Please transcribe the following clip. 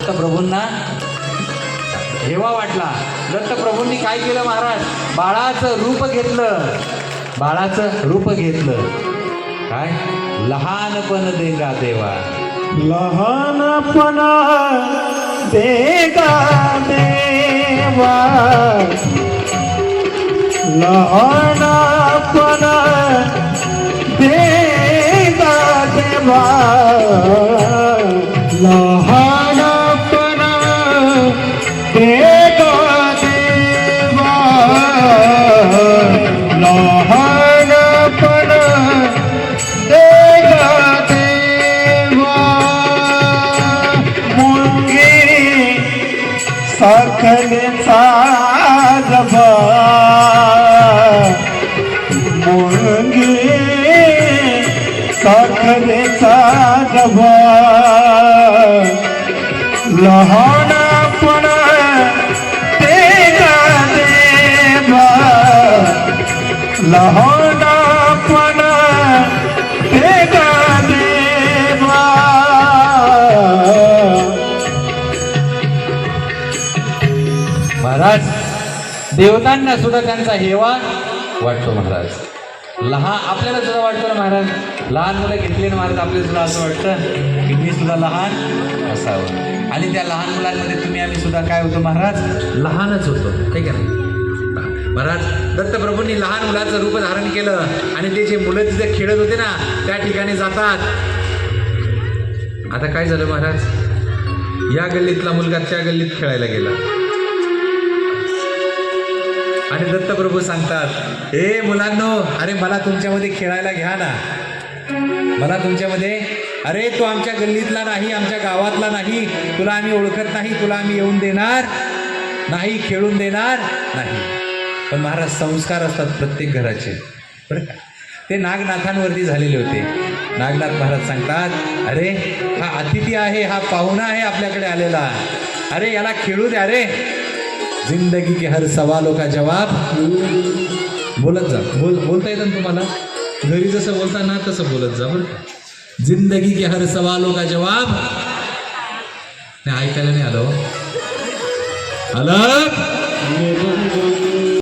दत्तप्रभूंना हेवा वाटला. दत्तप्रभूंनी काय केलं महाराज, बाळाचं रूप घेतलं. बाळाचं रूप घेतलं. काय लहानपण देगा देवा, लहानपण देगा देवा, लहानपण देगा देवा, लहानपण देगा देवा, लहानपण देगा देवा. मुंगी साखरेचा डबा, मुंगी साखरेचा डबा, लहानपण देगा देवा, लहानपण देगा देवा. महाराज देवतांना सुद्धा त्यांचा हेवा वाटतो. महाराज आपल्याला सुद्धा वाटतं ना महाराज. लहान मुलं घेतली ना महाराज, आपल्याला सुद्धा असं वाटतं की मी सुद्धा लहान असावं. आणि त्या लहान मुलांमध्ये तुम्ही आम्ही सुद्धा काय होतो महाराज, लहानच होतो. ठीक आहे ना महाराज. दत्तप्रभूंनी लहान मुलाचं रूप धारण केलं आणि ते जे मुलं तिथे खेळत होते ना त्या ठिकाणी जातात. आता काय झालं महाराज, या गल्लीतला मुलगा त्या गल्लीत खेळायला गेला आणि दत्तप्रभू सांगतात, हे मुलांनो, अरे मला तुमच्यामध्ये खेळायला घ्या ना, मला तुमच्यामध्ये. अरे तो आमच्या गल्लीतला नाही, आमच्या गावातला नाही, तुला आम्ही ओळखत नाही, तुला आम्ही येऊन देणार नाही, खेळून देणार नाही. पण महाराज संस्कार असतात प्रत्येक घराचे बरं का. ते नागनाथांवरती झालेले होते. नागनाथ महाराज सांगतात, अरे हा अतिथी आहे, हा पाहुणा आहे आपल्याकडे आलेला, अरे याला खेळू द्या रे. जिंदगी के हर सवालों का जवाब बोलत जा. बोलता येतं ना तुम्हाला, घरी जसं बोलता ना तसं बोलत जा बरं. जिंदगी के हर सवालों का जवाब. नाही ऐकायला नाही आलं.